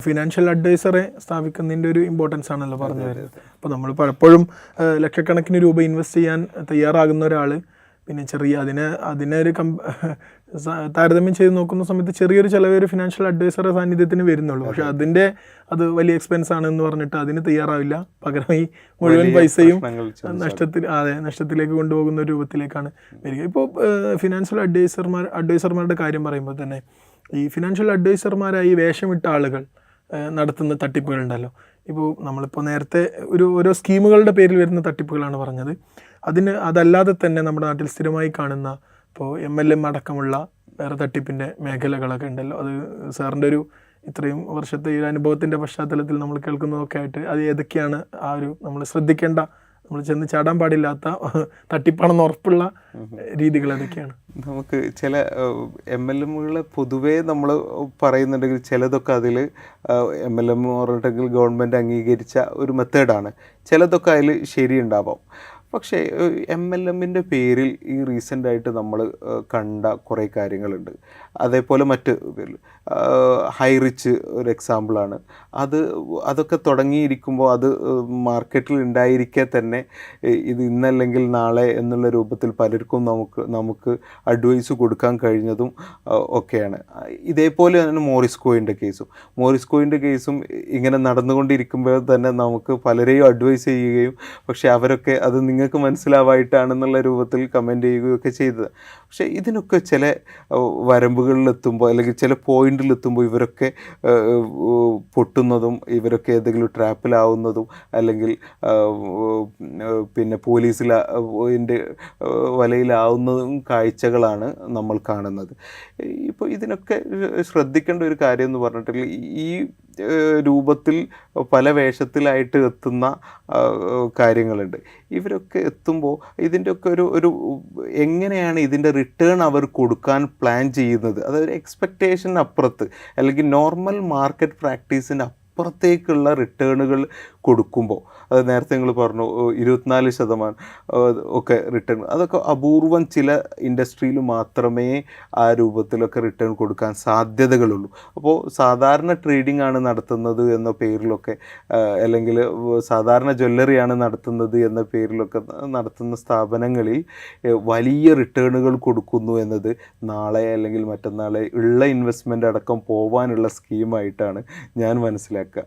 Financial അഡ്വൈസറെ സ്ഥാപിക്കുന്നതിൻ്റെ ഒരു importance ആണല്ലോ പറഞ്ഞു വരുന്നത്. അപ്പോൾ നമ്മൾ പലപ്പോഴും ലക്ഷക്കണക്കിന് രൂപ ഇൻവെസ്റ്റ് ചെയ്യാൻ തയ്യാറാകുന്ന ഒരാൾ പിന്നെ അതിനൊരു താരതമ്യം ചെയ്ത് നോക്കുന്ന സമയത്ത് ചെറിയൊരു ചിലവ് ഒരു ഫിനാൻഷ്യൽ അഡ്വൈസറുടെ സാന്നിധ്യത്തിന് വരുന്നുള്ളൂ. പക്ഷെ അത് വലിയ എക്സ്പെൻസ് ആണെന്ന് പറഞ്ഞിട്ട് അതിന് തയ്യാറാവില്ല. പകരം ഈ മുഴുവൻ പൈസയും നഷ്ടത്തിലേക്ക് കൊണ്ടുപോകുന്ന രൂപത്തിലേക്കാണ് വരിക. ഇപ്പോൾ ഫിനാൻഷ്യൽ അഡ്വൈസർമാരുടെ കാര്യം പറയുമ്പോൾ തന്നെ ഈ ഫിനാൻഷ്യൽ അഡ്വൈസർമാരായി വേഷമിട്ട ആളുകൾ നടത്തുന്ന തട്ടിപ്പുകളുണ്ടല്ലോ. ഇപ്പോൾ നമ്മളിപ്പോൾ നേരത്തെ ഓരോ സ്കീമുകളുടെ പേരിൽ വരുന്ന തട്ടിപ്പുകളാണ് പറഞ്ഞത്. അതല്ലാതെ തന്നെ നമ്മുടെ നാട്ടിൽ സ്ഥിരമായി കാണുന്ന ഇപ്പോൾ MLM അടക്കമുള്ള വേറെ തട്ടിപ്പിൻ്റെ മേഖലകളൊക്കെ ഉണ്ടല്ലോ. അത് സാറിൻ്റെ ഇത്രയും വർഷത്തെ ഈ അനുഭവത്തിൻ്റെ പശ്ചാത്തലത്തിൽ നമ്മൾ കേൾക്കുന്നതൊക്കെ ആയിട്ട് അത് ഏതൊക്കെയാണ് നമ്മൾ ശ്രദ്ധിക്കേണ്ട, നമ്മൾ ചെന്ന് ചാടാൻ പാടില്ലാത്ത തട്ടിപ്പാണെന്ന് ഉറപ്പുള്ള രീതികൾ ഏതൊക്കെയാണ്? നമുക്ക് ചില MLMകൾ പൊതുവേ നമ്മൾ പറയുന്നുണ്ടെങ്കിൽ ചിലതൊക്കെ അതിൽ MLM പറഞ്ഞിട്ടെങ്കിൽ ഗവൺമെൻറ് അംഗീകരിച്ച ഒരു മെത്തേഡാണ്. ചിലതൊക്കെ അതിൽ ശരിയുണ്ടാവാം. പക്ഷേ MLMൻ്റെ പേരിൽ ഈ റീസെൻ്റായിട്ട് നമ്മൾ കണ്ട കുറേ കാര്യങ്ങളുണ്ട്. അതേപോലെ മറ്റ് ഹൈ റിച്ച് ഒരു എക്സാമ്പിളാണ്. അതൊക്കെ തുടങ്ങിയിരിക്കുമ്പോൾ അത് മാർക്കറ്റിൽ ഉണ്ടായിരിക്കെ തന്നെ ഇത് ഇന്നല്ലെങ്കിൽ നാളെ എന്നുള്ള രൂപത്തിൽ പലർക്കും നമുക്ക് അഡ്വൈസ് കൊടുക്കാൻ കഴിഞ്ഞതും ഒക്കെയാണ്. ഇതേപോലെ തന്നെ മോറിസ്കോയിൻ്റെ കേസും ഇങ്ങനെ നടന്നുകൊണ്ടിരിക്കുമ്പോൾ തന്നെ നമുക്ക് പലരെയും അഡ്വൈസ് ചെയ്യുകയും പക്ഷേ അവരൊക്കെ അത് നിങ്ങൾക്ക് മനസ്സിലാവായിട്ടാണെന്നുള്ള രൂപത്തിൽ കമൻറ്റ് ചെയ്യുകയൊക്കെ ചെയ്തത്. പക്ഷേ ഇതിനൊക്കെ ചില വരമ്പുകളിലെത്തുമ്പോൾ അല്ലെങ്കിൽ ചില പോയിന്റിലെത്തുമ്പോൾ ഇവരൊക്കെ പൊട്ടുന്നതും ഇവരൊക്കെ ഏതെങ്കിലും ട്രാപ്പിലാവുന്നതും അല്ലെങ്കിൽ പിന്നെ പോലീസിൻ്റെ വലയിലാവുന്നതും കാഴ്ചകളാണ് നമ്മൾ കാണുന്നത്. ഇപ്പോൾ ഇതിനൊക്കെ ശ്രദ്ധിക്കേണ്ട ഒരു കാര്യം എന്ന് പറഞ്ഞിട്ടുണ്ടെങ്കിൽ ഈ രൂപത്തിൽ പല വേഷത്തിലായിട്ട് എത്തുന്ന കാര്യങ്ങളുണ്ട്. ഇവരൊക്കെ എത്തുമ്പോൾ ഇതിൻ്റെയൊക്കെ ഒരു എങ്ങനെയാണ് ഇതിൻ്റെ റിട്ടേൺ അവർ കൊടുക്കാൻ പ്ലാൻ ചെയ്യുന്നത്, അതൊരു എക്സ്പെക്റ്റേഷൻ അപ്പുറത്ത് അല്ലെങ്കിൽ നോർമൽ മാർക്കറ്റ് പ്രാക്ടീസിന് അപ്പുറത്തേക്കുള്ള റിട്ടേണുകൾ കൊടുക്കുമ്പോൾ, അത് നേരത്തെ നിങ്ങൾ പറഞ്ഞു 24% ഒക്കെ റിട്ടേൺ, അതൊക്കെ അപൂർവം ചില ഇൻഡസ്ട്രിയിൽ മാത്രമേ ആ രൂപത്തിലൊക്കെ റിട്ടേൺ കൊടുക്കാൻ സാധ്യതകളുള്ളൂ. അപ്പോൾ സാധാരണ ട്രേഡിംഗ് ആണ് നടത്തുന്നത് എന്ന പേരിലൊക്കെ അല്ലെങ്കിൽ സാധാരണ ജ്വല്ലറിയാണ് നടത്തുന്നത് എന്ന പേരിലൊക്കെ നടത്തുന്ന സ്ഥാപനങ്ങളിൽ വലിയ റിട്ടേണുകൾ കൊടുക്കുന്നു എന്നത് നാളെ അല്ലെങ്കിൽ മറ്റന്നാളെ ഉള്ള ഇൻവെസ്റ്റ്മെൻ്റ് അടക്കം പോകാനുള്ള സ്കീമായിട്ടാണ് ഞാൻ മനസ്സിലാക്കുക.